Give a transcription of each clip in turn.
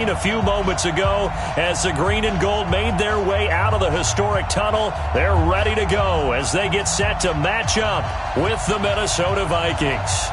A few moments ago as the green and gold made their way out of the historic tunnel. They're ready to go as they get set to match up with the Minnesota Vikings.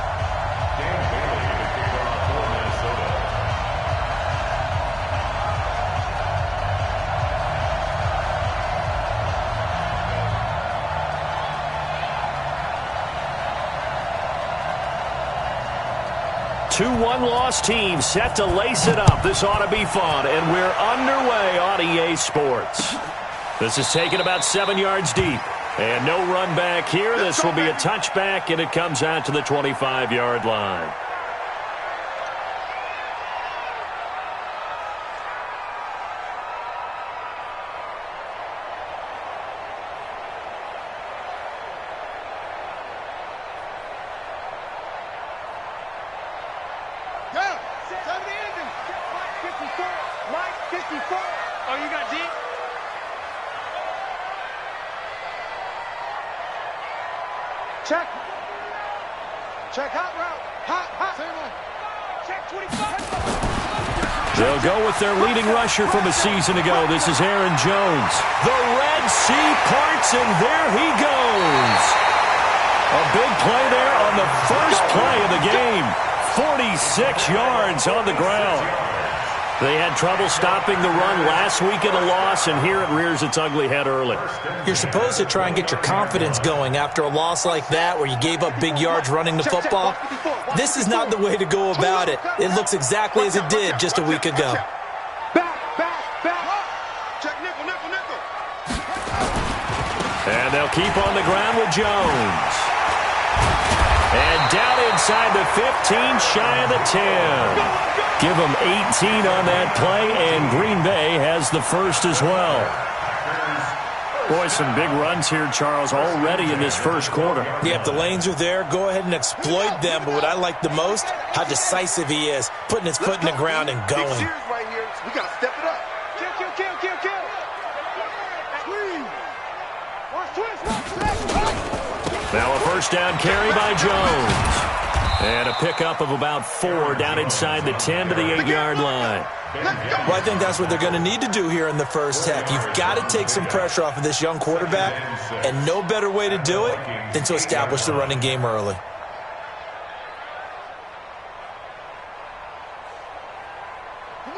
2 one-loss teams set to lace it up. This ought to be fun, and we're underway on EA Sports. This is taken about 7 yards deep, and no run back here. This will be a touchback, and it comes out to the 25-yard line. Check hot route. Hot. Check 25. They'll go with their leading rusher from a season ago. This is Aaron Jones. The Red Sea parts, and there he goes. A big play there on the first play of the game. 46 yards on the ground. They had trouble stopping the run last week in a loss, and here it rears its ugly head early. You're supposed to try and get your confidence going after a loss like that where you gave up big yards running the football. This is not the way to go about it. It looks exactly as it did just a week ago. And they'll keep on the ground with Jones. And down inside the 15, shy of the 10. Give them 18 on that play, and Green Bay has the first as well. Boy, some big runs here, Charles, already in this first quarter. Yeah, if the lanes are there, go ahead and exploit them. But what I like the most, how decisive he is, putting his foot in the ground and going. Right here. We got to step it up. Kill. Now a first down carry by Jones. And a pickup of about 4 down inside the 10 to the 8-yard line. Well, I think that's what they're going to need to do here in the first half. You've got to take some pressure off of this young quarterback, and no better way to do it than to establish the running game early.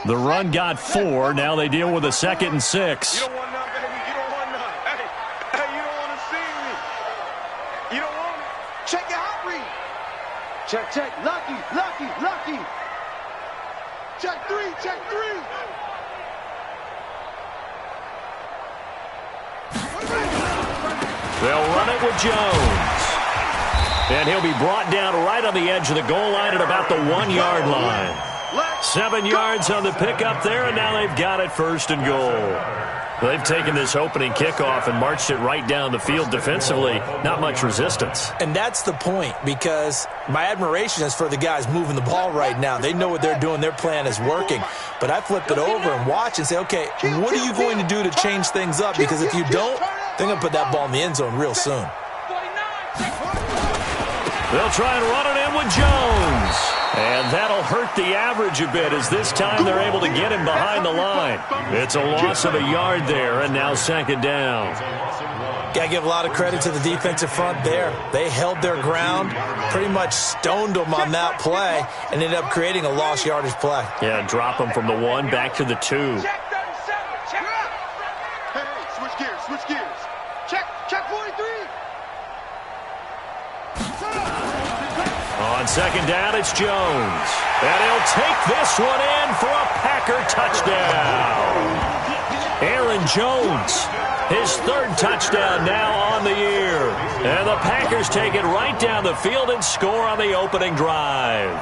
The run got 4. Now they deal with a 2nd and 6. You don't want none, baby. You don't want none. Hey, you don't want to see me. You don't want it. Check your hot read. Check. Lucky. Check 3. They'll run it with Jones. And he'll be brought down right on the edge of the goal line at about the 1-yard line. 7 yards on the pickup there, and now they've got it 1st and goal. They've taken this opening kickoff and marched it right down the field defensively. Not much resistance. And that's the point, because my admiration is for the guys moving the ball right now. They know what they're doing. Their plan is working. But I flip it over and watch and say, okay, what are you going to do to change things up? Because if you don't, they're going to put that ball in the end zone real soon. They'll try and run it in with Jones. And that'll hurt the average a bit as this time they're able to get him behind the line. It's a loss of a yard there, and now 2nd down. Got to give a lot of credit to the defensive front there. They held their ground, pretty much stoned them on that play, and ended up creating a lost yardage play. Yeah, drop them from the 1 back to the 2. Hey, switch gears. Check 43. On 2nd down, it's Jones. And he'll take this one in for a Packer touchdown. Aaron Jones, his 3rd touchdown now on the year. And the Packers take it right down the field and score on the opening drive.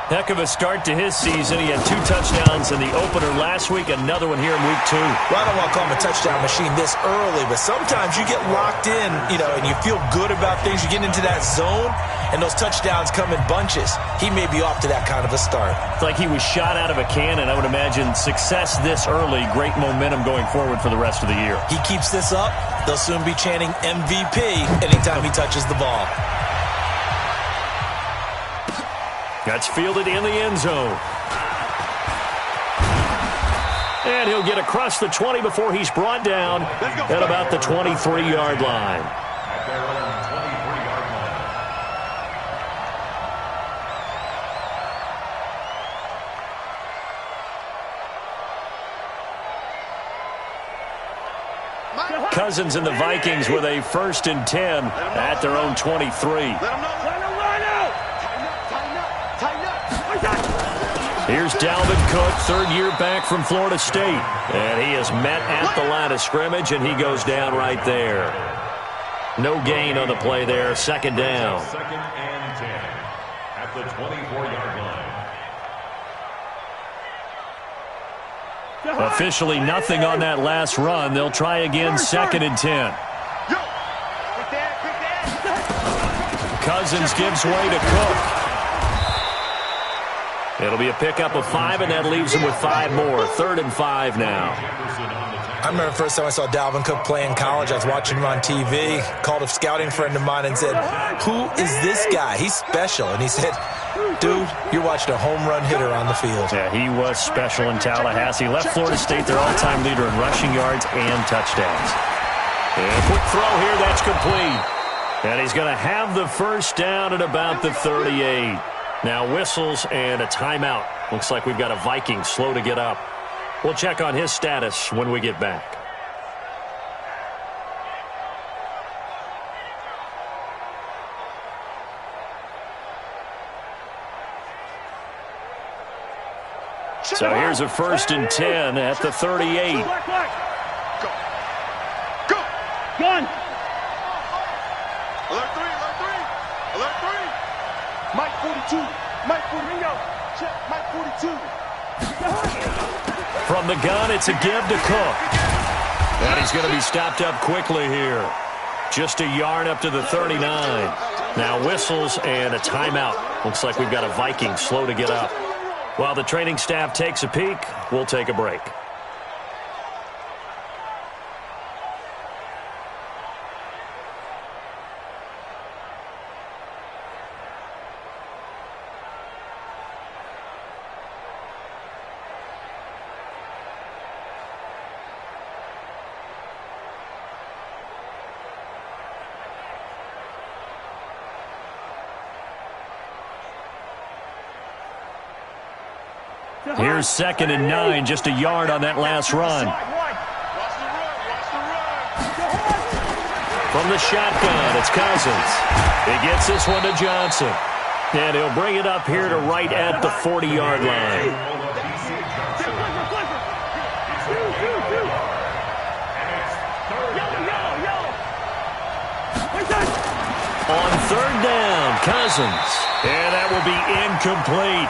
Heck of a start to his season. He had 2 touchdowns in the opener last week, another one here in week 2. Well, I don't want to call him a touchdown machine this early, but sometimes you get locked in, and you feel good about things. You get into that zone, and those touchdowns come in bunches. He may be off to that kind of a start. It's like he was shot out of a cannon. I would imagine success this early, great momentum going forward for the rest of the year. He keeps this up, they'll soon be chanting MVP anytime he touches the ball. That's fielded in the end zone. And he'll get across the 20 before he's brought down at about the 23-yard line. Cousins and the Vikings with a 1st and 10 at their own 23. Here's Dalvin Cook, 3rd year back from Florida State. And he is met at the line of scrimmage, and he goes down right there. No gain on the play there, 2nd down. 2nd and 10 at the 24-yard line. Officially nothing on that last run. They'll try again, 2nd and 10. Cousins gives way to Cook. It'll be a pickup of 5, and that leaves him with 5 more. 3rd and 5 now. I remember the first time I saw Dalvin Cook play in college. I was watching him on TV, called a scouting friend of mine and said, "Who is this guy? He's special." And he said, "Dude, you're watching a home run hitter on the field." Yeah, he was special in Tallahassee. Left Florida State their all-time leader in rushing yards and touchdowns. And a quick throw here, that's complete. And he's going to have the 1st down at about the 38. Now whistles and a timeout. Looks like we've got a Viking slow to get up. We'll check on his status when we get back. So here's a 1st and 10 at the 38. Go. Gun. Alert 3, alert 3. Alert 3. Mike 42. Mike 42. Check. Mike 42. From the gun, it's a give to Cook. And he's going to be stopped up quickly here. Just a yard up to the 39. Now whistles and a timeout. Looks like we've got a Viking slow to get up. While the training staff takes a peek, we'll take a break. Here's 2nd and 9, just a yard on that last run. From the shotgun, it's Cousins. He gets this one to Johnson. And he'll bring it up here to right at the 40-yard line. On 3rd down, Cousins. And that will be incomplete.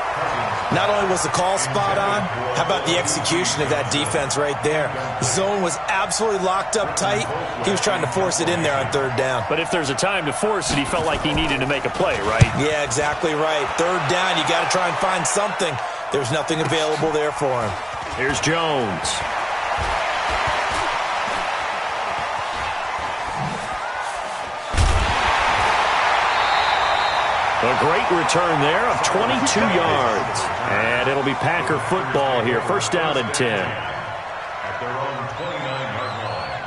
Not only was the call spot on, how about the execution of that defense right there? The zone was absolutely locked up tight. He was trying to force it in there on 3rd down. But if there's a time to force it, he felt like he needed to make a play, right? Yeah, exactly right. 3rd down, you got to try and find something. There's nothing available there for him. Here's Jones. A great return there of 22 yards. And it'll be Packer football here. 1st down and 10. At their own 29-yard line.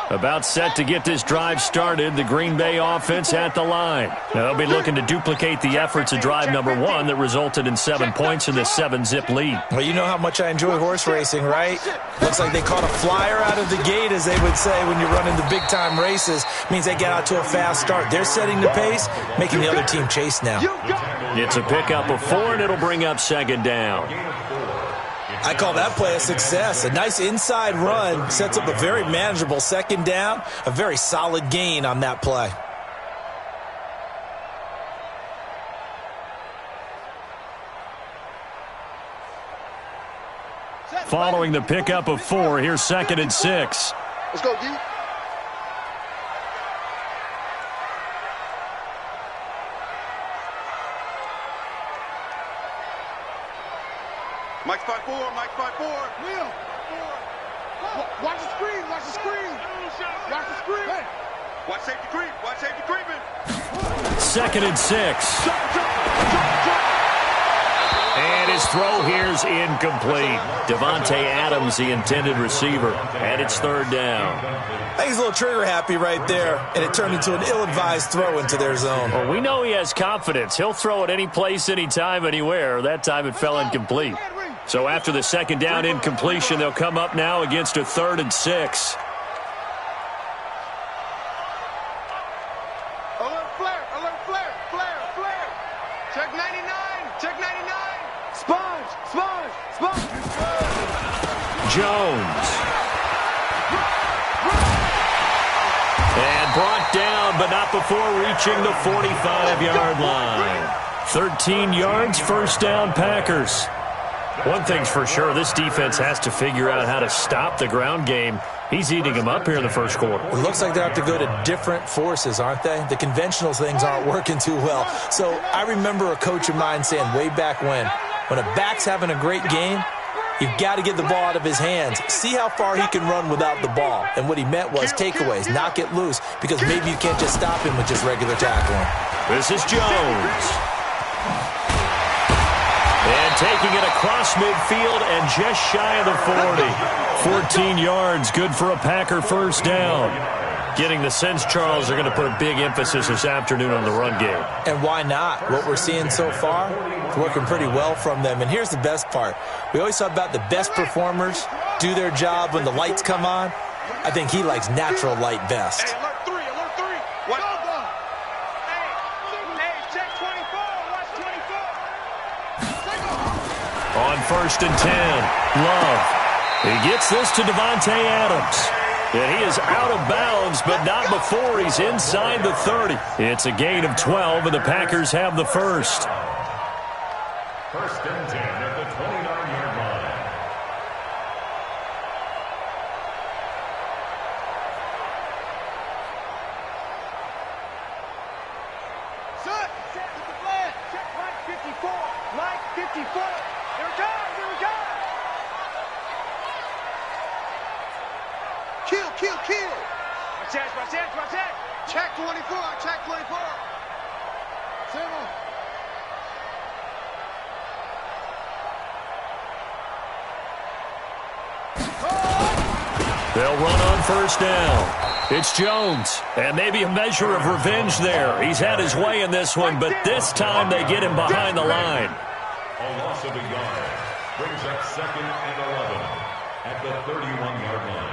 About set to get this drive started. The Green Bay offense at the line. Now they'll be looking to duplicate the efforts of drive number 1 that resulted in 7 points in this 7-zip lead. Well, you know how much I enjoy horse racing, right? Looks like they caught a flyer out of the gate, as they would say when you're running the big-time races. Means they get out to a fast start. They're setting the pace, making the other team chase now. It's a pickup of 4, and it'll bring up 2nd down. I call that play a success. A nice inside run sets up a very manageable 2nd down. A very solid gain on that play. Following the pickup of 4, here's 2nd and 6. Let's go, D. Mike 5-4, Mike 5-4. Will. Watch the screen, watch the screen. Watch the screen. Watch safety creep. Watch safety creeping. 2nd and 6. And his throw here's incomplete. Davante Adams, the intended receiver, and it's 3rd down. I think he's a little trigger happy right there, and it turned into an ill-advised throw into their zone. Well, we know he has confidence. He'll throw it any place, anytime, anywhere. That time it fell incomplete. So after the 2nd down incompletion, they'll come up now against a 3rd and 6. Alert flare. Alert flare. Flare. Flare. Check 99. Check 99. Sponge. Sponge. Sponge. Jones. And brought down, but not before reaching the 45-yard line. 13 yards, 1st down, Packers. One thing's for sure, this defense has to figure out how to stop the ground game. He's eating them up here in the 1st quarter. It looks like they have to go to different forces, aren't they? The conventional things aren't working too well. So I remember a coach of mine saying way back when a back's having a great game, you've got to get the ball out of his hands. See how far he can run without the ball. And what he meant was takeaways, knock it loose, because maybe you can't just stop him with just regular tackling. This is Jones. And taking it across midfield and just shy of the 40. 14 yards, good for a Packer 1st down. Getting the sense, Charles, they're going to put a big emphasis this afternoon on the run game. And why not? What we're seeing so far, it's working pretty well from them. And here's the best part. We always talk about the best performers do their job when the lights come on. I think he likes natural light best. Hey, alert 3. Alert 3. What? Hey, check 24. Watch 24. On 1st and 10, Love. He gets this to Davante Adams. And he is out of bounds, but not before he's inside the 30. It's a gain of 12, and the Packers have the 1st. 1st and 10 at the 29-yard line. Set with the flag. Check Mike 54. Mike 54. Here it comes. Here we go. Kill, kill, kill. Watch that, watch that, watch that. Check 24, check 24. Simple. They'll run on 1st down. It's Jones, and maybe a measure of revenge there. He's had his way in this one, but this time they get him behind the line. A loss of a yard brings up 2nd and 11 at the 31-yard line.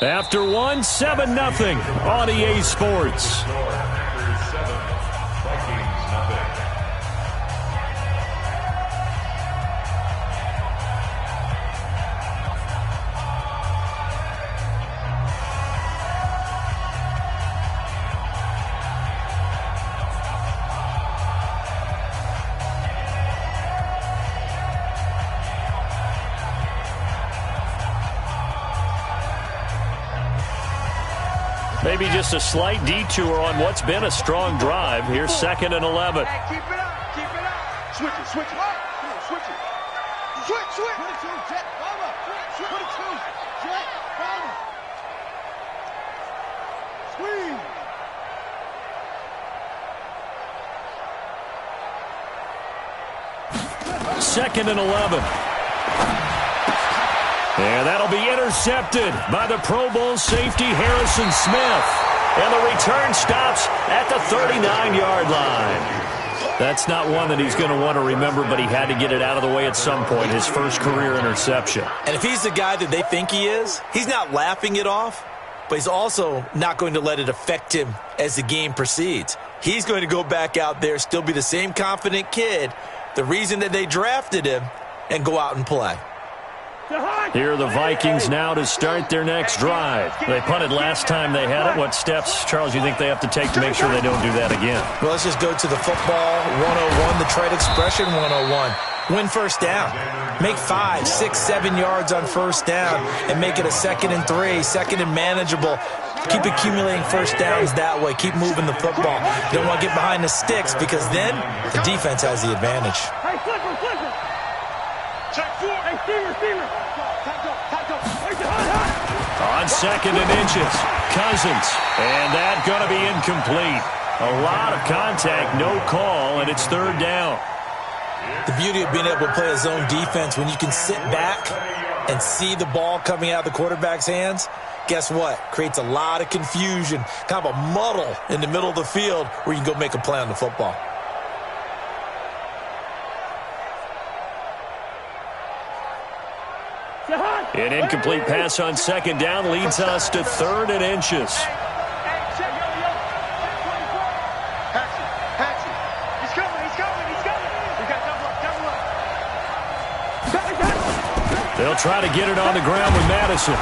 After one, 7-0 on EA Sports. Packers 7, Vikings nothing. Maybe just a slight detour on what's been a strong drive. Here's 2nd and 11. Hey, keep it up, keep it up. Switch it, switch it. Come on, switch it. Switch, switch. 22, jet, follow. 22, jet, follow. Squeeze. Second and 11. And that'll be intercepted by the Pro Bowl safety Harrison Smith. And the return stops at the 39-yard line. That's not one that he's going to want to remember, but he had to get it out of the way at some point, his first career interception. And if he's the guy that they think he is, he's not laughing it off, but he's also not going to let it affect him as the game proceeds. He's going to go back out there, still be the same confident kid, the reason that they drafted him, and go out and play. Here are the Vikings now to start their next drive. They punted last time they had it. What steps, Charles, you think they have to take to make sure they don't do that again? Well, let's just go to the football 101, the trade expression 101. Win 1st down. Make 5, 6, 7 yards on 1st down and make it a 2nd and 3, 2nd and manageable. Keep accumulating 1st downs that way. Keep moving the football. You don't want to get behind the sticks because then the defense has the advantage. Check 4. Hey, Steamer. On 2nd and inches, Cousins. And that's going to be incomplete. A lot of contact, no call, and it's 3rd down. The beauty of being able to play a zone defense when you can sit back and see the ball coming out of the quarterback's hands, guess what? Creates a lot of confusion, kind of a muddle in the middle of the field where you can go make a play on the football. An incomplete pass on 2nd down leads us to 3rd and inches. He's coming. We got double up. They'll try to get it on the ground with Madison.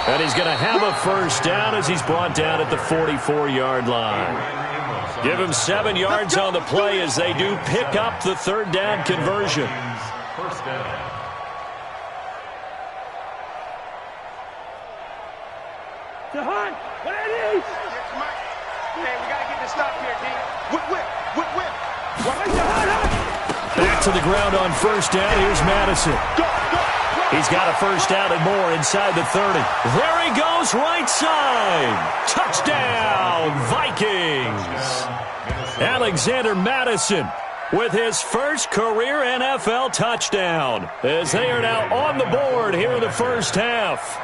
And he's going to have a 1st down as he's brought down at the 44-yard line. Give him 7 yards on the play as they do pick up the 3rd down conversion. 1st down. Hey, we got to get this stop here, D. Whip. Back to the ground on 1st down. Here's Madison. He's got a 1st down and more inside the 30. There he goes, right side. Touchdown, Vikings. Alexander Madison with his first career NFL touchdown as they are now on the board here in the 1st half.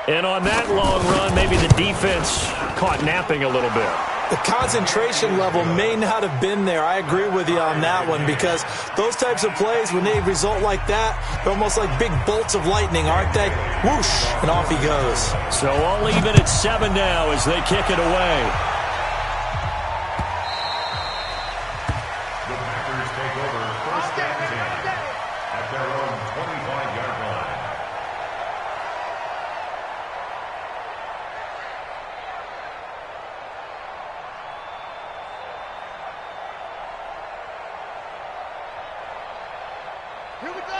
And on that long run, maybe the defense caught napping a little bit. The concentration level may not have been there. I agree with you on that one because those types of plays, when they result like that, they're almost like big bolts of lightning, aren't they? Whoosh, and off he goes. So all even at 7 now as they kick it away. The Packers take over 1st and 10 at their own 25-yard line.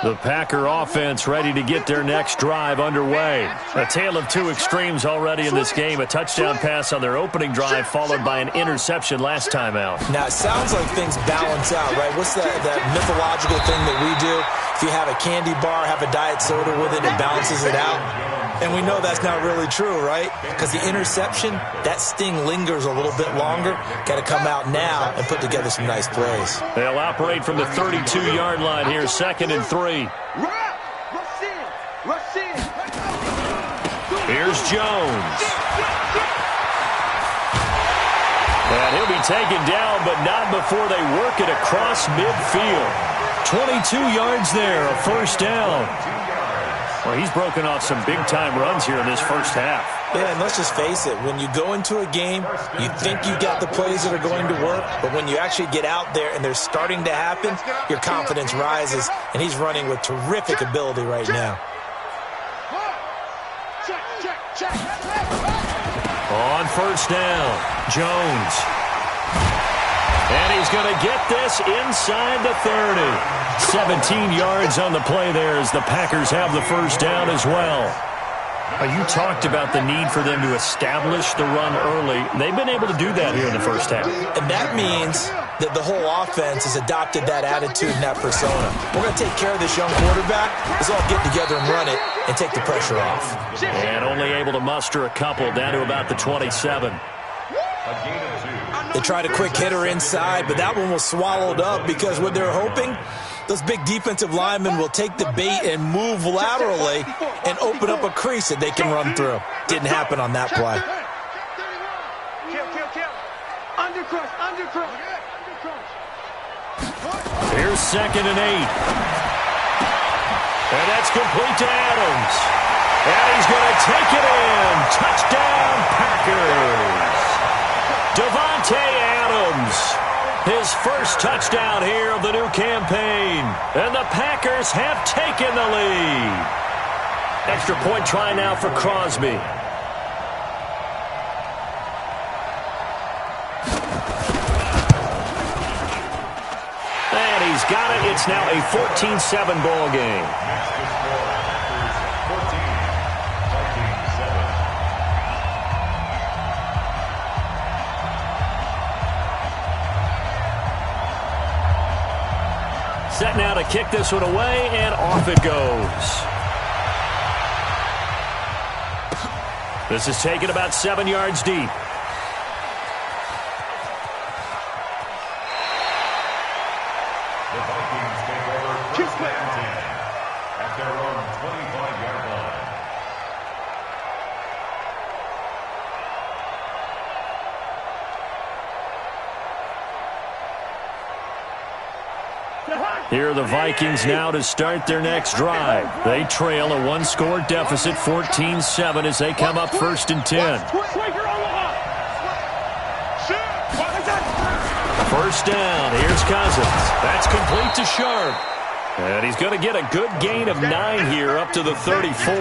The Packer offense ready to get their next drive underway. A tale of 2 extremes already in this game. A touchdown pass on their opening drive followed by an interception last time out. Now, it sounds like things balance out, right? What's that mythological thing that we do? If you have a candy bar, have a diet soda with it, it balances it out. And we know that's not really true, right? Because the interception, that sting lingers a little bit longer. Got to come out now and put together some nice plays. They'll operate from the 32-yard line here, 2nd and 3. Rush in. Here's Jones. And he'll be taken down, but not before they work it across midfield. 22 yards there, a 1st down. Well, he's broken off some big-time runs here in this 1st half. Yeah, and let's just face it. When you go into a game, you think you got the plays that are going to work, but when you actually get out there and they're starting to happen, your confidence rises, and he's running with terrific ability right now. On 1st down, Jones. And he's going to get this inside the 30. 17 yards on the play there as the Packers have the 1st down as well. You talked about the need for them to establish the run early. They've been able to do that here in the 1st half. And that means that the whole offense has adopted that attitude and that persona. We're going to take care of this young quarterback. Let's all get together and run it and take the pressure off. And only able to muster a couple down to about the 27. They tried a quick hitter inside, but that one was swallowed up because what they're hoping, those big defensive linemen will take the bait and move laterally and open up a crease that they can run through. Didn't happen on that play. Undercrush. Here's 2nd and 8. And that's complete to Adams. And he's going to take it in. Touchdown, Packers. Davante Adams, his first touchdown here of the new campaign. And the Packers have taken the lead. Extra point try now for Crosby. And he's got it. It's now a 14-7 ball game. Set now to kick this one away, and off it goes. This is taken about 7 yards deep. The Vikings take over first and 10 at their own 25-yard line. Here are the Vikings now to start their next drive. They trail a one-score deficit, 14-7, as they come up first and 10. First down. Here's Cousins. That's complete to Sharp. And he's going to get a good gain of 9 here up to the 34.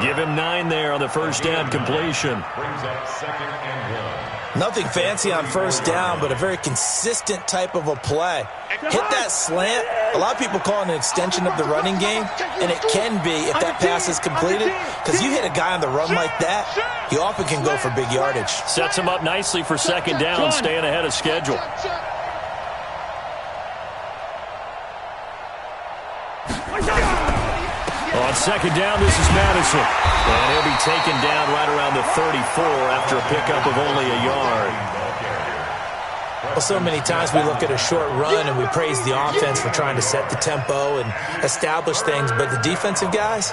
Give him 9 there on the first down completion. Brings up second and 1. Nothing fancy on first down, but a very consistent type of a play. Hit that slant. A lot of people call it an extension of the running game, and it can be if that pass is completed, because you hit a guy on the run like that, he often can go for big yardage. Sets him up nicely for second down, staying ahead of schedule. On second down, this is Madison. And he'll be taken down right around the 34 after a pickup of only a yard. Well, so many times we look at a short run and we praise the offense for trying to set the tempo and establish things, but the defensive guys,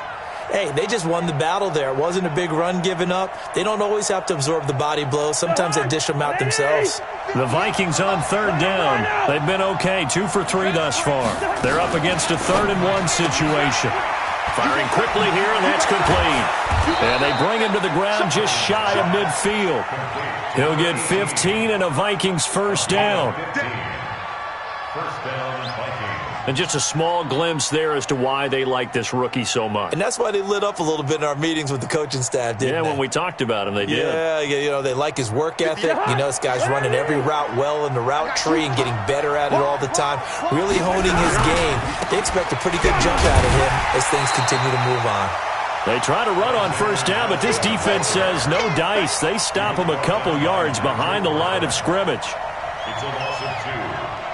hey, they just won the battle there. It wasn't a big run given up. They don't always have to absorb the body blows. Sometimes they dish them out themselves. The Vikings on third down. They've been okay, 2 for 3 thus far. They're up against a 3rd and 1 situation. Firing quickly here, and that's complete. And they bring him to the ground just shy of midfield. He'll get 15 and a Vikings first down. First down, Vikings. And just a small glimpse there as to why they like this rookie so much. And that's why they lit up a little bit in our meetings with the coaching staff, didn't they? Yeah, when we talked about him, they did. Yeah, you know, they like his work ethic. You know, this guy's running every route well in the route tree and getting better at it all the time, really honing his game. They expect a pretty good jump out of him as things continue to move on. They try to run on first down, but this defense says no dice. They stop him a couple yards behind the line of scrimmage. It's a loss of 2.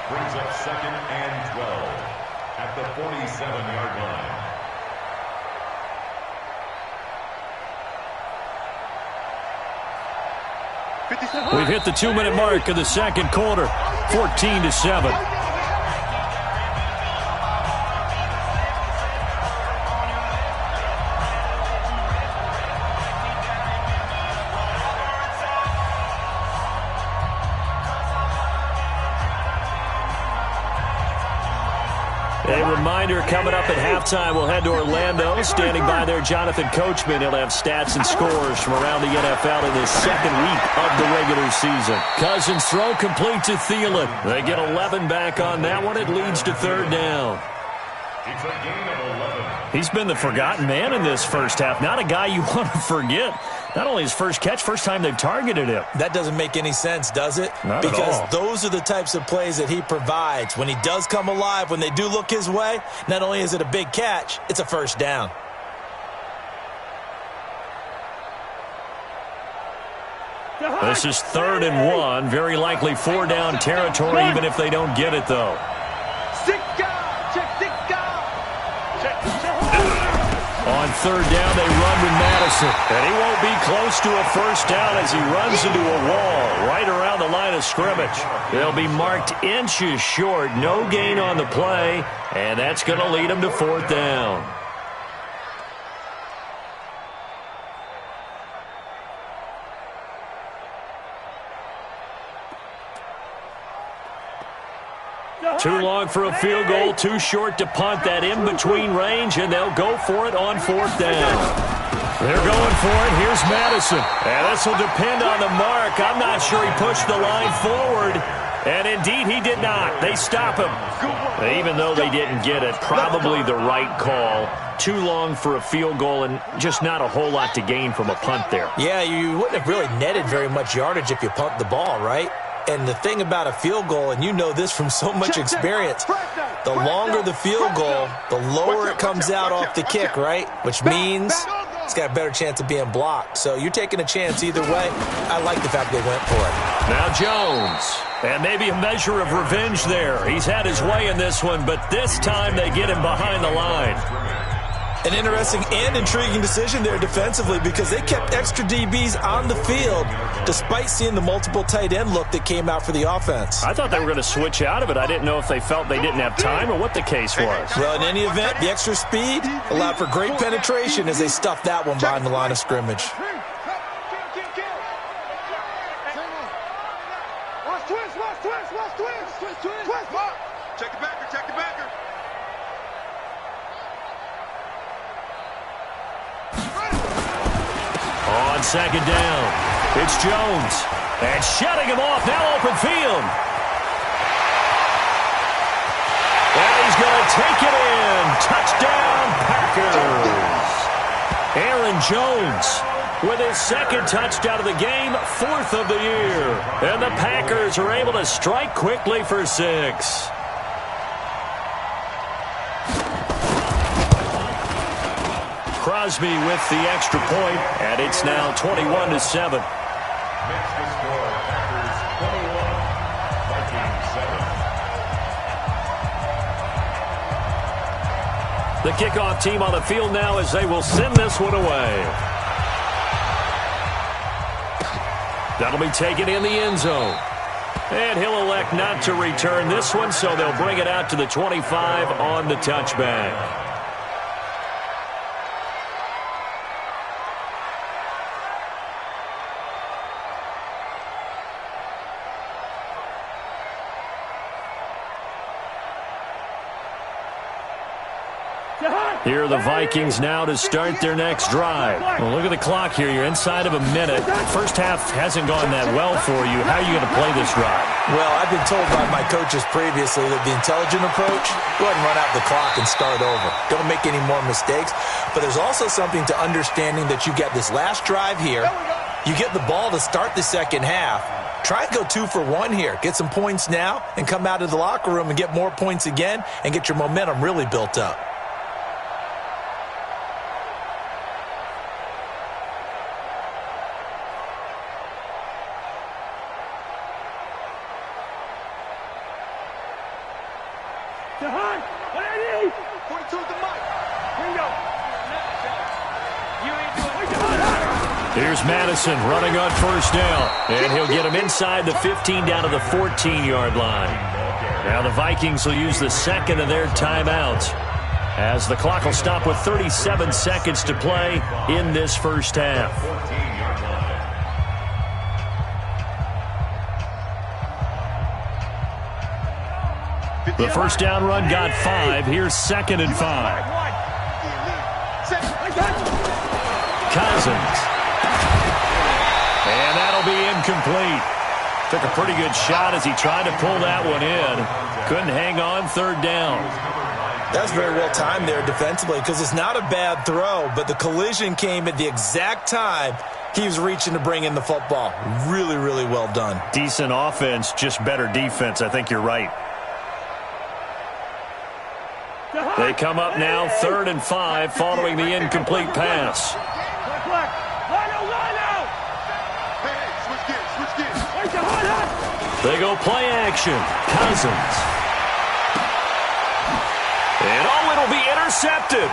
Brings up second and 12 at the 47-yard line. We've hit the 2-minute mark of the second quarter, 14-7. A reminder, coming up at halftime, we'll head to Orlando. Standing by there, Jonathan Coachman. He'll have stats and scores from around the NFL in this second week of the regular season. Cousins throw complete to Thielen. They get 11 back on that one. It leads to third down. It's a gain of 11. He's been the forgotten man in this first half. Not a guy you want to forget. Not only his first catch, first time they've targeted him. That doesn't make any sense, does it? Not at all. Because those are the types of plays that he provides. When he does come alive, when they do look his way, not only is it a big catch, it's a first down. This is 3rd and 1. Very likely 4-down territory, even if they don't get it, though. On third down, they run with Madison. And he won't be close to a first down as he runs into a wall right around the line of scrimmage. They'll be marked inches short. No gain on the play, and that's going to lead them to 4th down. Too long for a field goal, too short to punt. That in-between range, and they'll go for it on 4th down. They're going for it. Here's Madison. And this will depend on the mark. I'm not sure he pushed the line forward. And indeed, he did not. They stop him. Even though they didn't get it, probably the right call. Too long for a field goal and just not a whole lot to gain from a punt there. Yeah, you wouldn't have really netted very much yardage if you pumped the ball, right? And the thing about a field goal, and you know this from so much experience, the longer the field goal, the lower it comes out off the kick, right? Which means it's got a better chance of being blocked. So you're taking a chance either way. I like the fact they went for it. Now Jones. And maybe a measure of revenge there. He's had his way in this one, but this time they get him behind the line. An interesting and intriguing decision there defensively because they kept extra DBs on the field despite seeing the multiple tight end look that came out for the offense. I thought they were going to switch out of it. I didn't know if they felt they didn't have time or what the case was. Well, in any event, the extra speed allowed for great penetration as they stuffed that one behind the line of scrimmage. Check the backer, check the backer. On second down, it's Jones. And shutting him off, now open field. And he's going to take it in. Touchdown, Packers. Aaron Jones with his second touchdown of the game, 4th of the year. And the Packers are able to strike quickly for 6. Crosby with the extra point, and it's now 21-7. Makes the score Packers 21, Vikings 7. The kickoff team on the field now as they will send this one away. That'll be taken in the end zone. And he'll elect not to return this one, so they'll bring it out to the 25 on the touchback. Here are the Vikings now to start their next drive. Well, look at the clock here. You're inside of a minute. First half hasn't gone that well for you. How are you going to play this drive? Well, I've been told by my coaches previously that the intelligent approach, go ahead and run out the clock and start over. Don't make any more mistakes. But there's also something to understanding that you get this last drive here. You get the ball to start the second half. Try and go 2 for 1 here. Get some points now and come out of the locker room and get more points again and get your momentum really built up. Here's Madison running on first down, and he'll get him inside the 15 down to the 14-yard line. Now the Vikings will use the second of their timeouts as the clock will stop with 37 seconds to play in this first half. The first down run got 5. Here's 2nd and 5. Cousins. And that'll be incomplete. Took a pretty good shot as he tried to pull that one in. Couldn't hang on 3rd down. That's very well timed there defensively because it's not a bad throw, but the collision came at the exact time he was reaching to bring in the football. Really, really well done. Decent offense, just better defense. I think you're right. They come up now 3rd and 5 following the incomplete pass. They go play action. Cousins. And it'll be intercepted.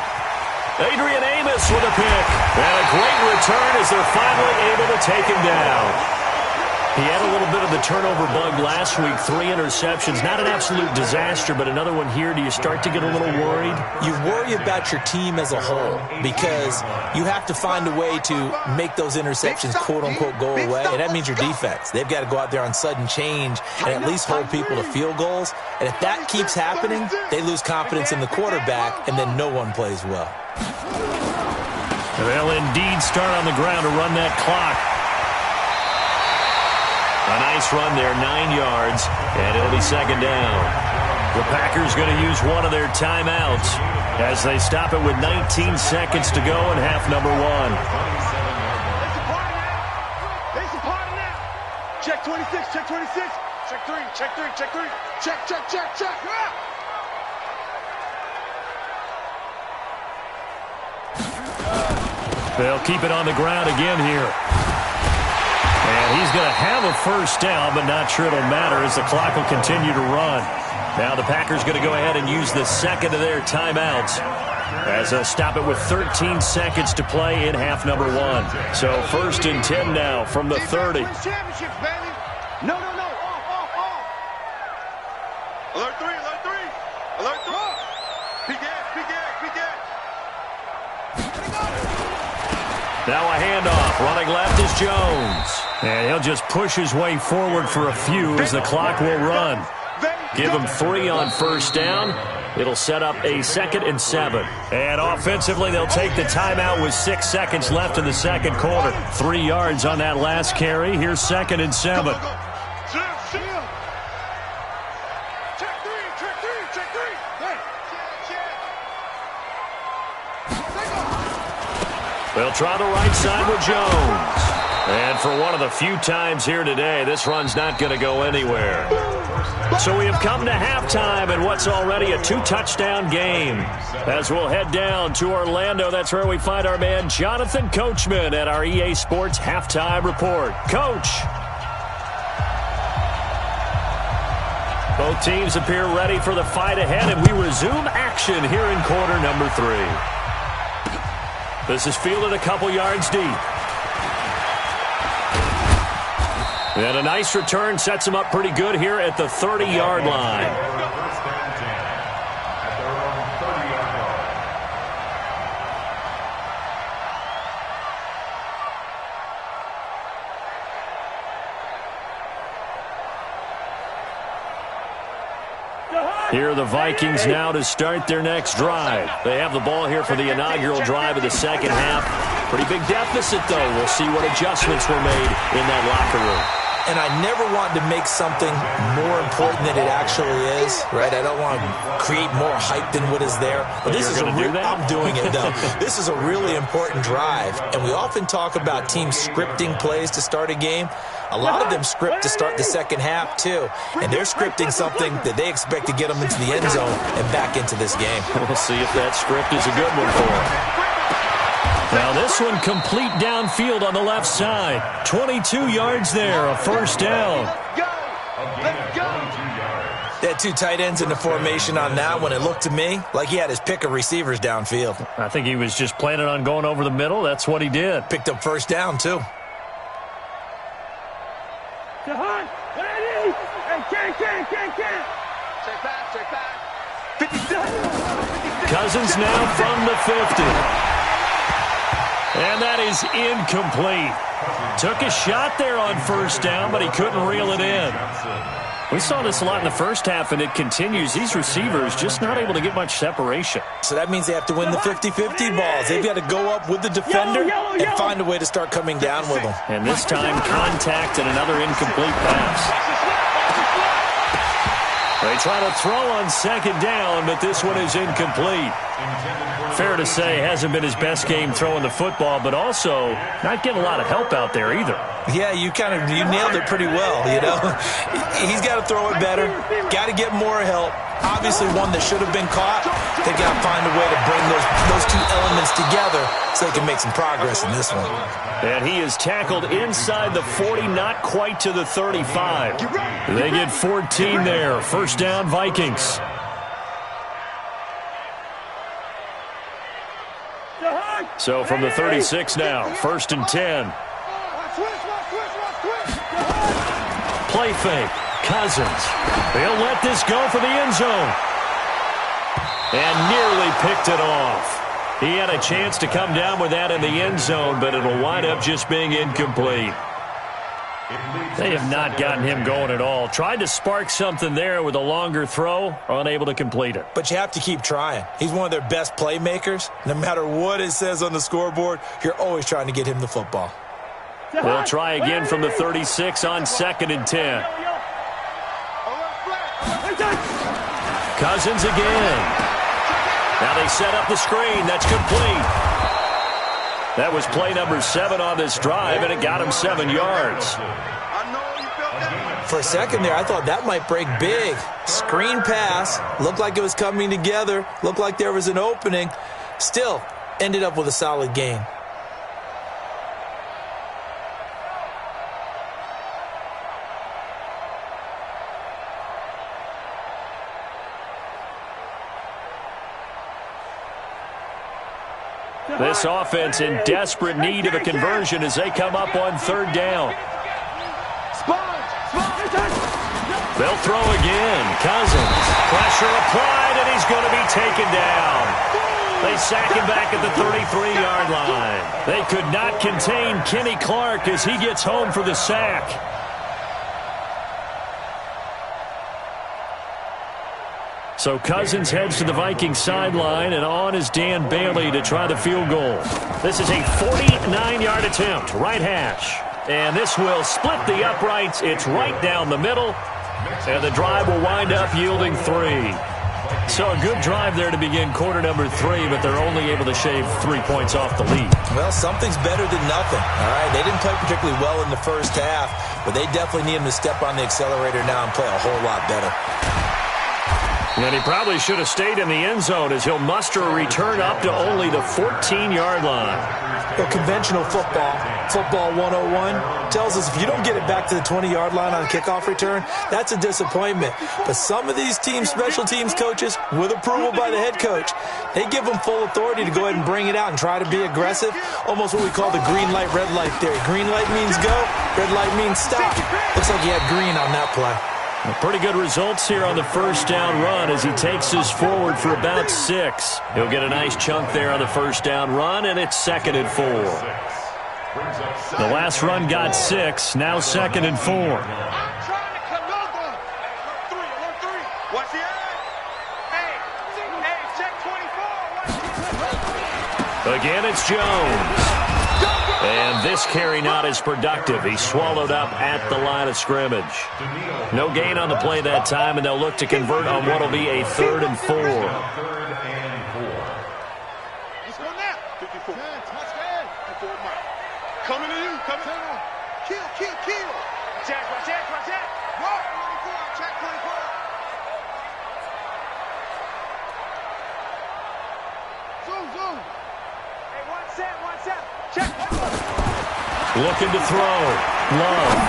Adrian Amos with a pick. And a great return as they're finally able to take him down. He had a little bit of the turnover bug last week, 3 interceptions. Not an absolute disaster, but another one here. Do you start to get a little worried? You worry about your team as a whole because you have to find a way to make those interceptions, quote-unquote, go away, and that means your defense. They've got to go out there on sudden change and at least hold people to field goals. And if that keeps happening, they lose confidence in the quarterback, and then no one plays well. They'll indeed start on the ground to run that clock. A nice run there, 9 yards, and it'll be 2nd down. The Packers going to use one of their timeouts as they stop it with 19 seconds to go in half number 1. Check 26, check 26, check 3, check 3, check 3, check. They'll keep it on the ground again here. And he's going to have a first down, but not sure it'll matter as the clock will continue to run. Now the Packers going to go ahead and use the second of their timeouts as they'll stop it with 13 seconds to play in half number 1. So 1st and 10 now from the 30. Championships, baby. No. Off. Alert 3. Alert 3. Peek it. Now a handoff. Running left is Jones. And he'll just push his way forward for a few as the clock will run. Give him 3 on first down. It'll set up a 2nd and 7. And offensively, they'll take the timeout with 6 seconds left in the second quarter. 3 yards on that last carry. Here's 2nd and 7. They'll try the right side with Jones. And for one of the few times here today, this run's not going to go anywhere. So we have come to halftime in what's already a 2-touchdown game. As we'll head down to Orlando, that's where we find our man Jonathan Coachman at our EA Sports Halftime Report. Coach. Both teams appear ready for the fight ahead, and we resume action here in quarter number 3. This is fielded a couple yards deep. And a nice return sets him up pretty good here at the 30-yard line. Here are the Vikings now to start their next drive. They have the ball here for the inaugural drive of the second half. Pretty big deficit, though. We'll see what adjustments were made in that locker room. And I never want to make something more important than it actually is, right? I don't want to create more hype than what is there. But this is I'm doing it, though. This is a really important drive. And we often talk about teams scripting plays to start a game. A lot of them script to start the second half, too. And they're scripting something that they expect to get them into the end zone and back into this game. We'll see if that script is a good one for them. Now this one complete downfield on the left side. 22 yards there, a first down. They had 2 tight ends in the formation on that one. It looked to me like he had his pick of receivers downfield. I think he was just planning on going over the middle. That's what he did. Picked up first down, too. Cousins now from the 50. And that is incomplete. Took a shot there on first down, but he couldn't reel it in. We saw this a lot in the first half, and it continues. These receivers just not able to get much separation. So that means they have to win the 50-50 balls. They've got to go up with the defender and find a way to start coming down with them. And this time, contact and another incomplete pass. They try to throw on second down, but this one is incomplete. Fair to say, hasn't been his best game throwing the football, but also not getting a lot of help out there either. Yeah, you nailed it pretty well, you know. He's got to throw it better, got to get more help. Obviously one that should have been caught. They got to find a way to bring those 2 elements together so they can make some progress in this one. And he is tackled inside the 40, not quite to the 35. They get 14 there. First down, Vikings. So from the 36 now, 1st and 10. Play fake. Cousins. They'll let this go for the end zone. And nearly picked it off. He had a chance to come down with that in the end zone, but it'll wind up just being incomplete. They have not gotten him going at all. Tried to spark something there with a longer throw, unable to complete it. But you have to keep trying. He's one of their best playmakers. No matter what it says on the scoreboard, you're always trying to get him the football. They'll try again from the 36 on 2nd and 10. Cousins again. Now they set up the screen. That's complete. That was play number 7 on this drive, and it got him 7 yards. For a second there, I thought that might break big. Screen pass. Looked like it was coming together. Looked like there was an opening. Still, ended up with a solid gain. This offense in desperate need of a conversion as they come up on third down. They'll throw again. Cousins. Pressure applied, and he's going to be taken down. They sack him back at the 33-yard line. They could not contain Kenny Clark as he gets home for the sack. So Cousins heads to the Vikings sideline, and on is Dan Bailey to try the field goal. This is a 49-yard attempt, right hash. And this will split the uprights. It's right down the middle, and the drive will wind up yielding 3. So a good drive there to begin quarter number 3, but they're only able to shave 3 points off the lead. Well, something's better than nothing. All right, they didn't play particularly well in the first half, but they definitely need him to step on the accelerator now and play a whole lot better. And he probably should have stayed in the end zone as he'll muster a return up to only the 14-yard line. Well, conventional football 101, tells us if you don't get it back to the 20-yard line on a kickoff return, that's a disappointment. But some of these teams, special teams coaches, with approval by the head coach, they give them full authority to go ahead and bring it out and try to be aggressive, almost what we call the green light, red light theory. Green light means go, red light means stop. Looks like he had green on that play. Pretty good results here on the first down run as he takes us forward for about 6. He'll get a nice chunk there on the first down run, and it's 2nd and 4. The last run got 6, now 2nd and 4. Again, it's Jones. And this carry not as productive. He's swallowed up at the line of scrimmage. No gain on the play that time, and they'll look to convert on what will be a 3rd and 4. Coming to you, coming. Kill. Jack. Walk, 24, check 24. Zoom. Hey, one set. Check. Looking to throw. Love.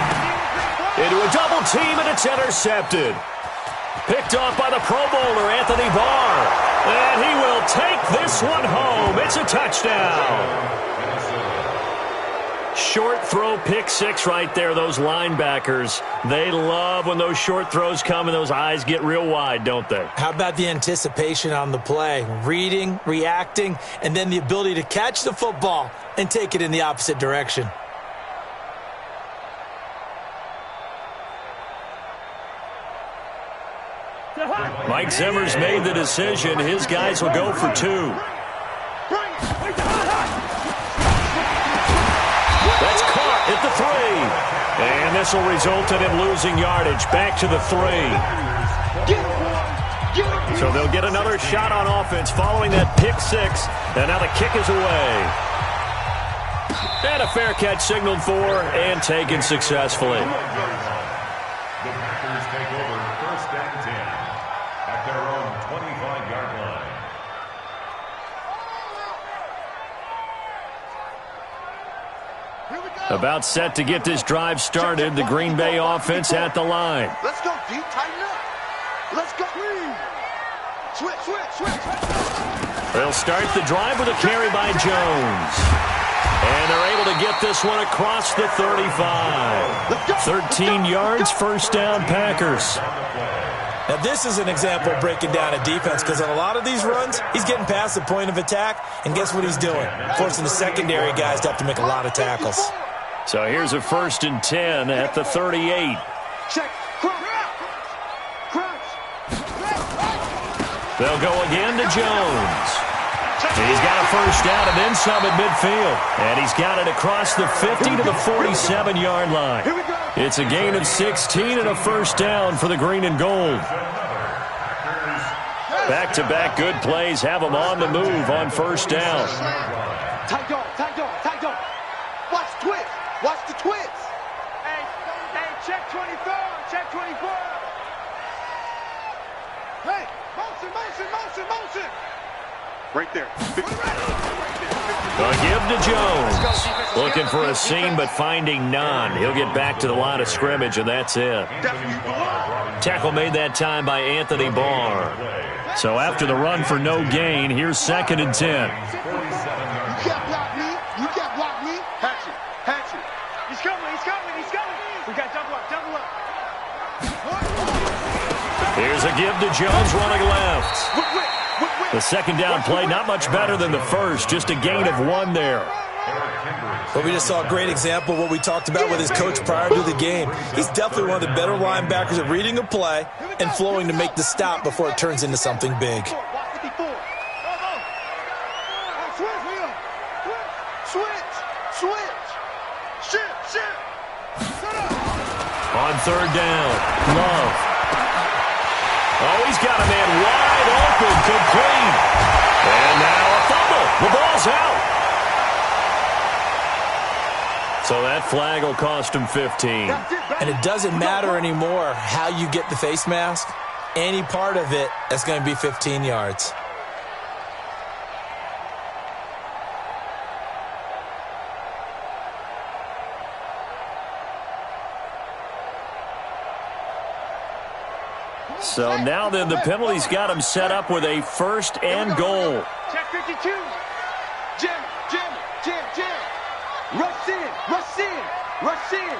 Into a double team, and it's intercepted. Picked off by the Pro Bowler, Anthony Barr. And he will take this one home. It's a touchdown. Short throw, pick 6 right there. Those linebackers, they love when those short throws come and those eyes get real wide, don't they? How about the anticipation on the play? Reading, reacting, and then the ability to catch the football and take it in the opposite direction. Mike Zimmer's made the decision. His guys will go for 2. That's caught at the 3. And this will result in him losing yardage back to the 3. So they'll get another shot on offense following that pick 6. And now the kick is away. And a fair catch signaled for and taken successfully. The Packers take over 1st and 10 at their own 25-yard line. About set to get this drive started. The Green Bay offense at the line. Let's go, deep, tighten up. Let's go. Switch. They'll start the drive with a carry by Jones. And they're able to get this one across the 35. 13 yards, 1st down, Packers. Now, this is an example of breaking down a defense because on a lot of these runs, he's getting past the point of attack, and guess what he's doing? Forcing the secondary guys to have to make a lot of tackles. So here's a 1st and 10 at the 38. Check. Crunch. They'll go again to Jones. He's got a 1st down and then some at midfield. And he's got it across the 50 to the 47-yard line. It's a gain of 16 and a 1st down for the green and gold. Back-to-back good plays have them on the move on 1st down. Tight dog. Watch the twist. Hey, check 24. Hey, motion. Right there. A give to Jones. Looking for a seam, but finding none. He'll get back to the line of scrimmage, and that's it. Tackle made that time by Anthony Barr. So after the run for no gain, here's 2nd and 10. Block me. Hatchet. Hatchet. He's coming. He's coming. He's coming. We got double up. Double up. Here's a give to Jones running left. The second down play, not much better than the first. Just a gain of 1 there. But we just saw a great example of what we talked about with his coach prior to the game. He's definitely one of the better linebackers at reading a play and flowing to make the stop before it turns into something big. On third down, Love. Oh, he's got a man wide open, complete. And now a fumble. The ball's out. So that flag will cost him 15. And it doesn't matter anymore how you get the face mask. Any part of it, that's going to be 15 yards. So now then, the penalty's got him set up with a 1st and goal. Check 52. Jam, jam, jam, jam. Rush in, rush in, rush in.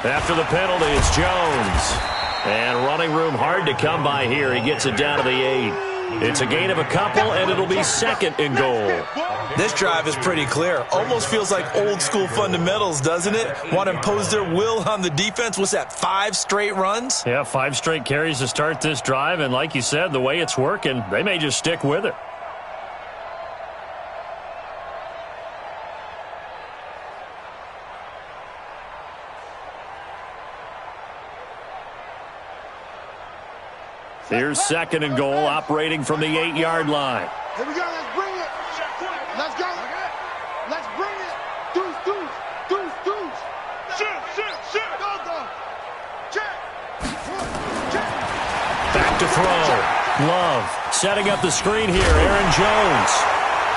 After the penalty, it's Jones. And running room hard to come by here. He gets it down to the 8. It's a gain of a couple, and it'll be 2nd and goal. This drive is pretty clear. Almost feels like old school fundamentals, doesn't it? Want to impose their will on the defense. What's that, 5 straight runs? Yeah, 5 straight carries to start this drive, and like you said, the way it's working, they may just stick with it. Here's 2nd and goal, operating from the 8-yard line. Here we go. Let's bring it. Let's go. Let's bring it. Deuce, deuce, deuce, deuce. Shoot. Go, go. Check. Check. Back to throw. Love setting up the screen here. Aaron Jones.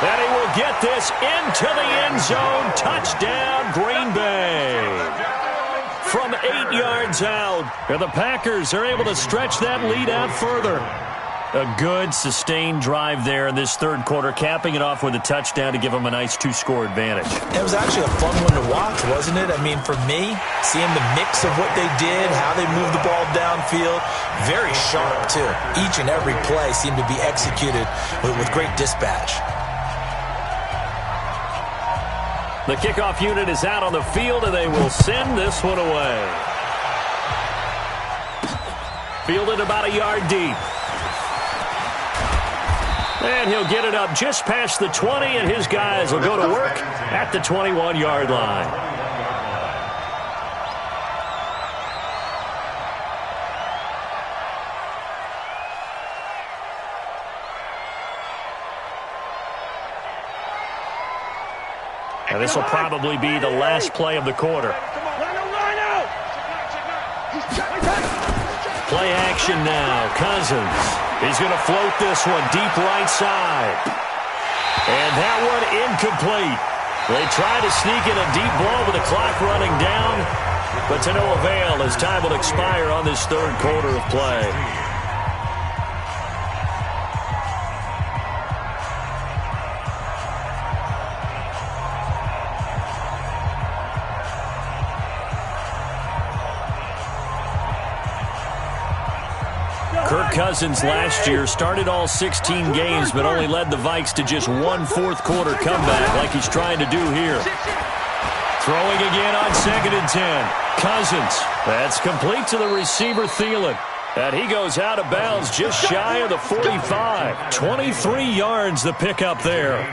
And he will get this into the end zone. Touchdown, Green Bay. From 8 yards out, and the Packers are able to stretch that lead out further. A good, sustained drive there in this third quarter, capping it off with a touchdown to give them a nice 2-score advantage. It was actually a fun one to watch, wasn't it? I mean, for me, seeing the mix of what they did, how they moved the ball downfield, very sharp, too. Each and every play seemed to be executed with great dispatch. The kickoff unit is out on the field, and they will send this one away. Fielded about a yard deep. And he'll get it up just past the 20, and his guys will go to work at the 21-yard line. And this will probably be the last play of the quarter. Play action now. Cousins. He's going to float this one deep right side. And that one incomplete. They try to sneak in a deep ball with the clock running down, but to no avail as time will expire on this third quarter of play. Kirk Cousins last year started all 16 games, but only led the Vikes to just one fourth-quarter comeback like he's trying to do here. Throwing again on 2nd and 10. Cousins. That's complete to the receiver, Thielen. And he goes out of bounds just shy of the 45. 23 yards the pickup there.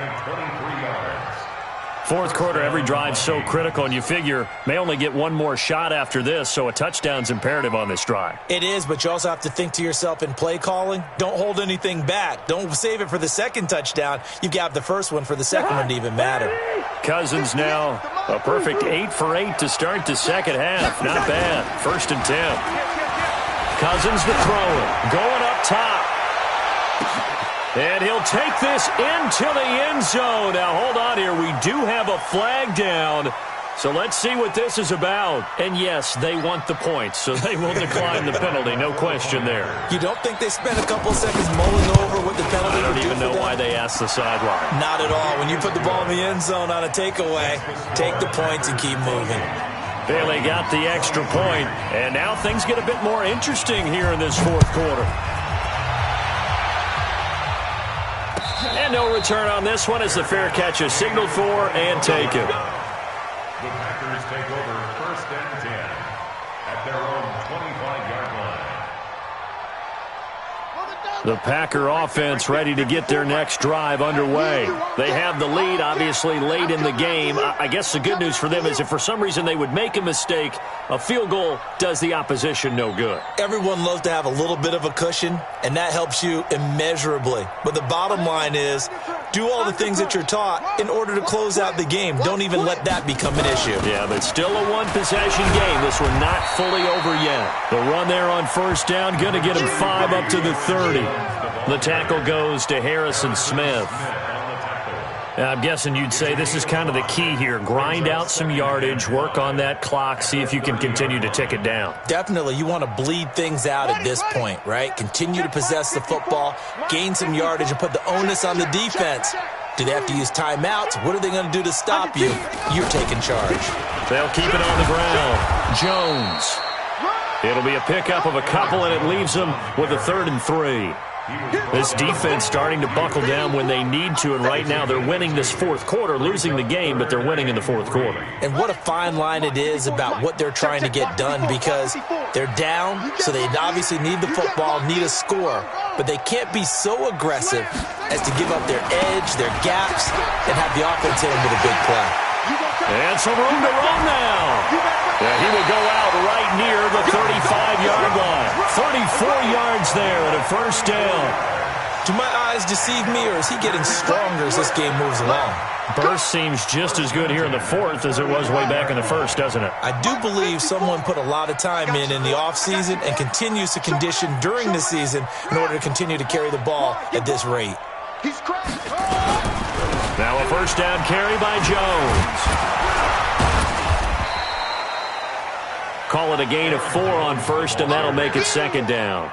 Fourth quarter, every drive so critical, and you figure may only get one more shot after this, so a touchdown's imperative on this drive. It is, but you also have to think to yourself in play calling, don't hold anything back. Don't save it for the second touchdown. You've got the first one for the second one to even matter. Cousins now a perfect 8 for 8 to start the second half. Not bad. 1st and 10. Cousins the thrower, going up top. And he'll take this into the end zone. Now, hold on here. We do have a flag down. So let's see what this is about. And yes, they want the points, so they will decline the penalty. No question there. You don't think they spent a couple seconds mulling over what the penalty would do? I don't even know why they asked the sideline. Not at all. When you put the ball in the end zone on a takeaway, take the points and keep moving. Bailey got the extra point, and now things get a bit more interesting here in this fourth quarter. And no return on this one as the fair catch is signaled for and taken. The Packers take over 1st and 10 at their own 25-yard line. The Packer offense ready to get their next drive underway. They have the lead, obviously, late in the game. I guess the good news for them is if for some reason they would make a mistake, a field goal does the opposition no good. Everyone loves to have a little bit of a cushion, and that helps you immeasurably. But the bottom line is, do all the things that you're taught in order to close out the game. Don't even let that become an issue. Yeah, but still a one-possession game. This one not fully over yet. The run there on 1st down, going to get him 5 up to the 30. The tackle goes to Harrison Smith. I'm guessing you'd say this is kind of the key here. Grind out some yardage, work on that clock, see if you can continue to tick it down. Definitely. You want to bleed things out at this point, right? Continue to possess the football, gain some yardage, and put the onus on the defense. Do they have to use timeouts? What are they going to do to stop you? You're taking charge. They'll keep it on the ground. Jones. It'll be a pickup of a couple, and it leaves them with a 3rd and 3. This defense starting to buckle down when they need to, and right now they're winning this fourth quarter, losing the game, but they're winning in the fourth quarter. And what a fine line it is about what they're trying to get done, because they're down, so they obviously need the football, need a score, but they can't be so aggressive as to give up their edge, their gaps, and have the offense hit them with a big play. And some room to run now. Yeah, he will go out right near the 35-yard line. 34 yards there at a 1st down. Do my eyes deceive me, or is he getting stronger as this game moves along? Burst seems just as good here in the 4th as it was way back in the 1st, doesn't it? I do believe someone put a lot of time in the offseason and continues to condition during the season in order to continue to carry the ball at this rate. Now a 1st down carry by Jones. Call it a gain of 4 on 1st, and that'll make it 2nd down.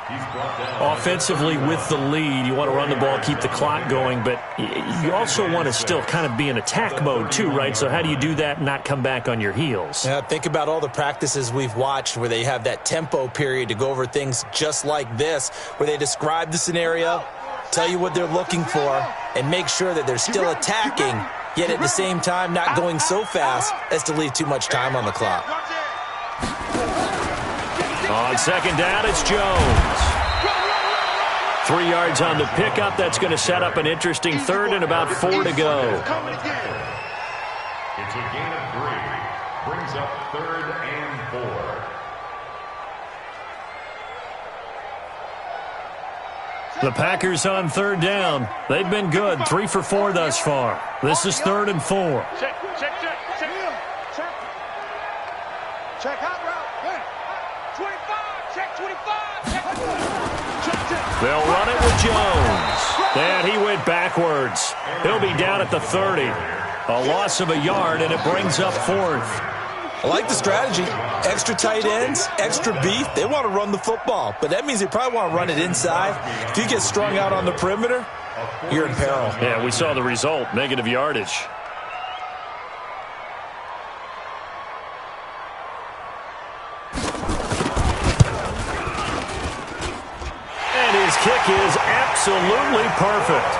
Offensively with the lead, you want to run the ball, keep the clock going, but you also want to still kind of be in attack mode too, right? So how do you do that and not come back on your heels? Yeah, think about all the practices we've watched where they have that tempo period to go over things just like this, where they describe the scenario, tell you what they're looking for, and make sure that they're still attacking, yet at the same time not going so fast as to leave too much time on the clock. On 2nd down, it's Jones. 3 yards on the pickup. That's going to set up an interesting 3rd and about 4 to go. It's a gain of 3. Brings up 3rd and 4. The Packers on 3rd down. They've been good. 3 for 4 thus far. This is 3rd and 4. Check out route. 25. Check 25. They'll run it with Jones. And he went backwards. He'll be down at the 30. A loss of a yard, and it brings up 4th. I like the strategy. Extra tight ends, extra beef. They want to run the football, but that means they probably want to run it inside. If you get strung out on the perimeter, you're in peril. Yeah, we saw the result, negative yardage. And his kick is absolutely perfect.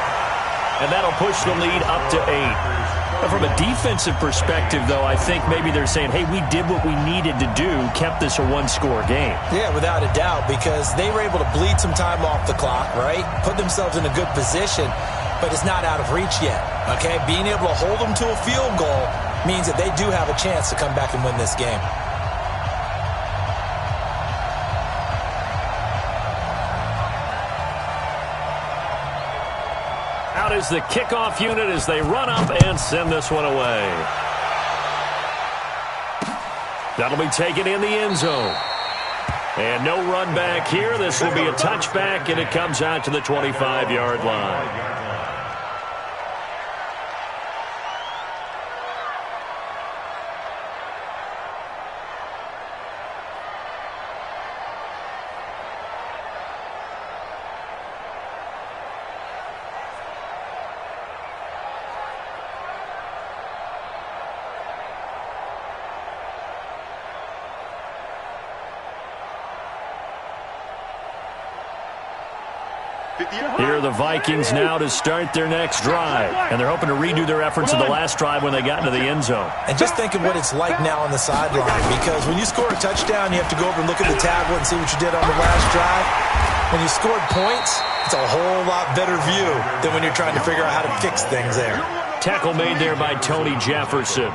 And that'll push the lead up to 8. From a defensive perspective, though, I think maybe they're saying, hey, we did what we needed to do, kept this a one-score game. Yeah, without a doubt, because they were able to bleed some time off the clock, right? Put themselves in a good position, but it's not out of reach yet, okay? Being able to hold them to a field goal means that they do have a chance to come back and win this game. Out is the kickoff unit as they run up and send this one away. That'll be taken in the end zone. And no run back here. This will be a touchback, and it comes out to the 25-yard line. Here are the Vikings now to start their next drive. And they're hoping to redo their efforts in the last drive when they got into the end zone. And just think of what it's like now on the sideline, because when you score a touchdown, you have to go over and look at the tablet and see what you did on the last drive. When you scored points, it's a whole lot better view than when you're trying to figure out how to fix things there. Tackle made there by Tony Jefferson.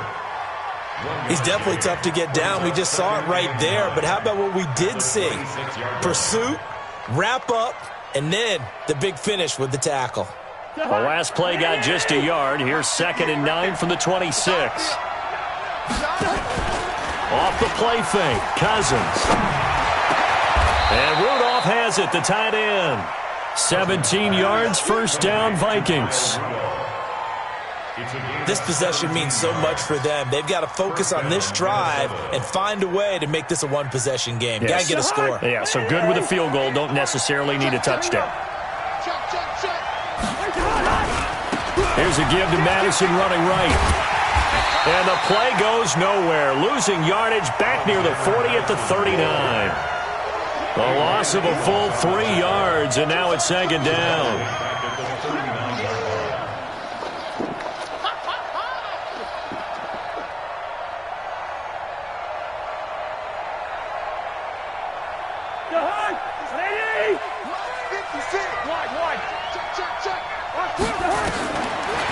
He's definitely tough to get down. We just saw it right there. But how about what we did see? Pursuit, wrap up, and then the big finish with the tackle. The last play got just a yard. Here's 2nd and 9 from the 26. Off the play fake, Cousins. And Rudolph has it, the tight end. 17 yards, first down, Vikings. This possession means so much for them. They've got to focus on this drive and find a way to make this a one-possession game. Yes. Got to get a score. Yeah, so good with a field goal. Don't necessarily need a touchdown. Here's a give to Madison running right. And the play goes nowhere. Losing yardage back near the 40 at the 39. A loss of a full 3 yards, and now it's 2nd down.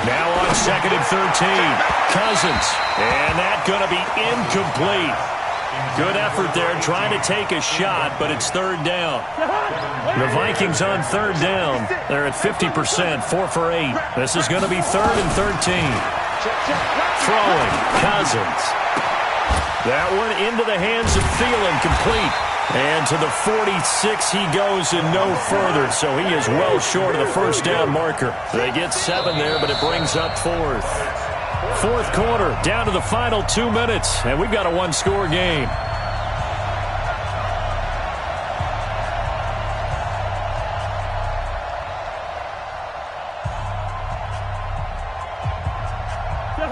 Now on 2nd and 13. Cousins. And that going to be incomplete. Good effort there trying to take a shot, but it's 3rd down. The Vikings on 3rd down. They're at 50%, 4 for 8. This is going to be 3rd and 13. Throwing. Cousins. That one into the hands of Thielen, complete. And to the 46 he goes and no further, so he is well short of the first down marker. They get 7 there, but it brings up 4th. 4th quarter, down to the final 2 minutes, and we've got a one-score game.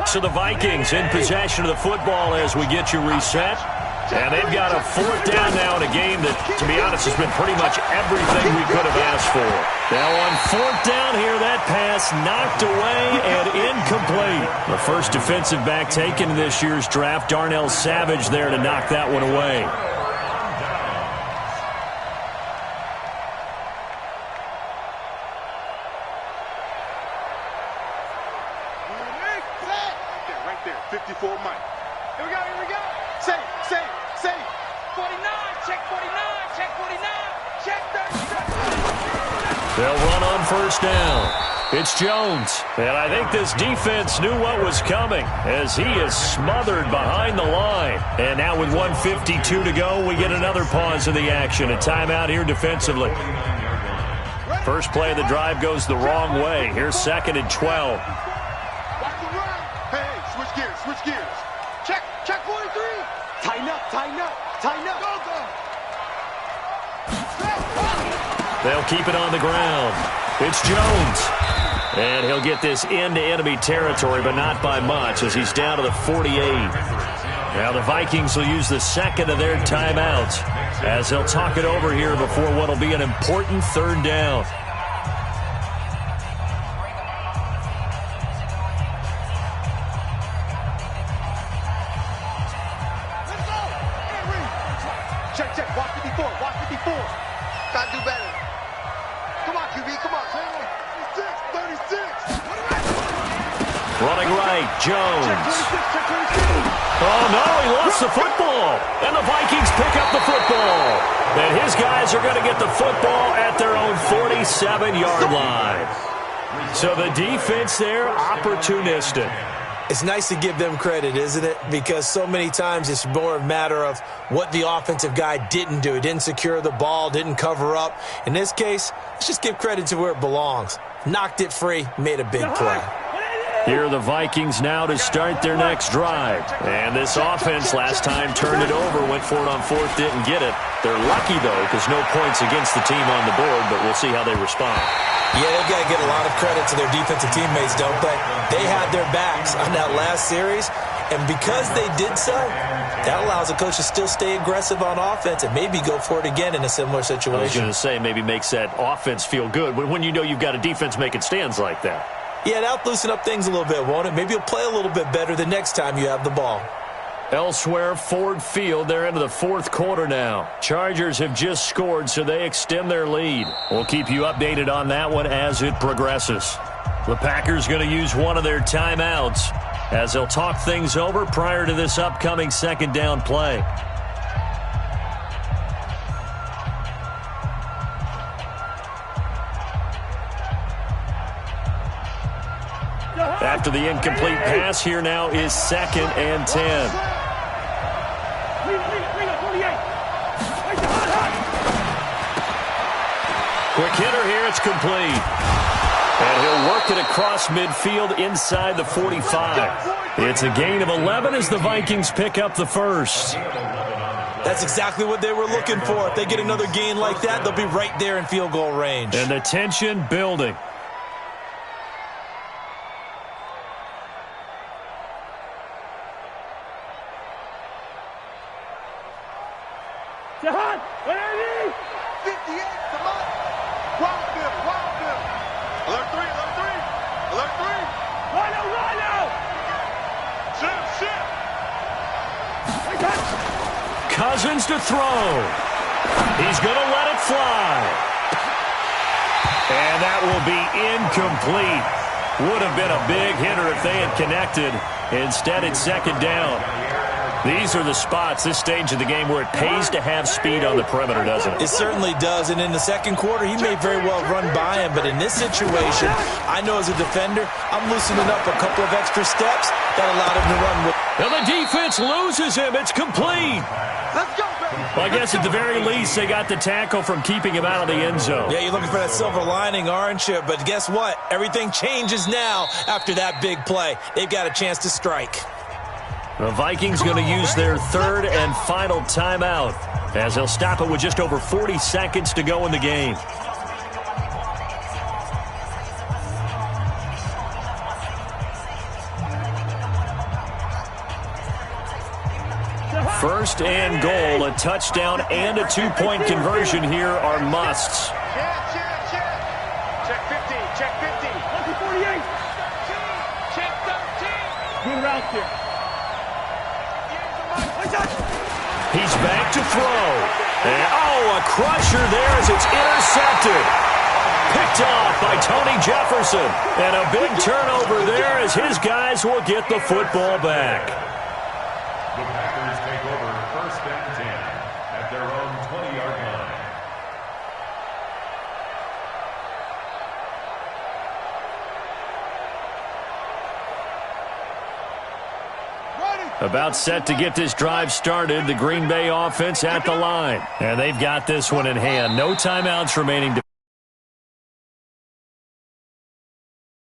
So the Vikings in possession of the football as we get you reset. And they've got a 4th down now in a game that, to be honest, has been pretty much everything we could have asked for. Now on 4th down here, that pass knocked away and incomplete. The first defensive back taken in this year's draft, Darnell Savage, there to knock that one away. Right there, 54 Mike. Here we go. Say. 49, check 49, check 49, check 37. They'll run on 1st down. It's Jones. And I think this defense knew what was coming as he is smothered behind the line. And now with 1:52 to go, we get another pause in the action. A timeout here defensively. First play of the drive goes the wrong way. Here's 2nd and 12. Hey, switch gears. Check 43. Tighten up. They'll keep it on the ground. It's Jones. And he'll get this into enemy territory, but not by much as he's down to the 48. Now the Vikings will use the 2nd of their timeouts as they'll talk it over here before what will be an important 3rd down. Check. Watch 54. Gotta do better. Come on, QB. Come on. 36. Running right, Jones. Oh, no, he lost the football. And the Vikings pick up the football. And his guys are going to get the football at their own 47-yard line. So the defense there, opportunistic. It's nice to give them credit, isn't it? Because so many times it's more a matter of what the offensive guy didn't do. He didn't secure the ball, didn't cover up. In this case, let's just give credit to where it belongs. Knocked it free, made a big play. Here are the Vikings now to start their next drive. And this offense last time turned it over, went for it on 4th, didn't get it. They're lucky, though, because no points against the team on the board, but we'll see how they respond. Yeah, they've got to get a lot of credit to their defensive teammates, don't they? They had their backs on that last series, And because they did so, that allows the coach to still stay aggressive on offense and maybe go for it again in a similar situation. I was going to say maybe makes that offense feel good when you know you've got a defense making stands like that. Yeah, that'll loosen up things a little bit, won't it? Maybe you'll play a little bit better the next time you have the ball. Elsewhere, Ford Field, they're into the fourth quarter now. Chargers have just scored, so they extend their lead. We'll keep you updated on that one as it progresses. The Packers going to use one of their timeouts as they'll talk things over prior to this upcoming second down play. After the incomplete pass, here now is 2nd and 10. Quick hitter here, it's complete. And he'll work it across midfield inside the 45. It's a gain of 11 as the Vikings pick up the first. That's exactly what they were looking for. If they get another gain like that, they'll be right there in field goal range. And the tension building. Jahan, where are you? 58, come on. Wild Bill. Alert 3. Rhino. Shit. Cousins to throw. He's going to let it fly. And that will be incomplete. Would have been a big hitter if they had connected. Instead, it's second down. These are the spots, this stage of the game, where it pays to have speed on the perimeter, doesn't it? It certainly does, and in the second quarter, he may very well run by him, but in this situation, I know as a defender, I'm loosening up a couple of extra steps that allowed him to run with. Now the defense loses him. It's complete. Let's go, baby. Well, I guess at the very least, they got the tackle from keeping him out of the end zone. Yeah, you're looking for that silver lining, aren't you? But guess what? Everything changes now after that big play. They've got a chance to strike. The Vikings going to use their third and final timeout as they'll stop it with just over 40 seconds to go in the game. First and goal, a touchdown and a two-point conversion here are musts. Check 50. Check 48. Check 13. Good route here. He's back to throw. And, a crusher there as it's intercepted. Picked off by Tony Jefferson. And a big turnover there as his guys will get the football back. The Packers take over 1st and 10 at their own 20-yard line. About set to get this drive started, the Green Bay offense at the line. And they've got this one in hand. No timeouts remaining.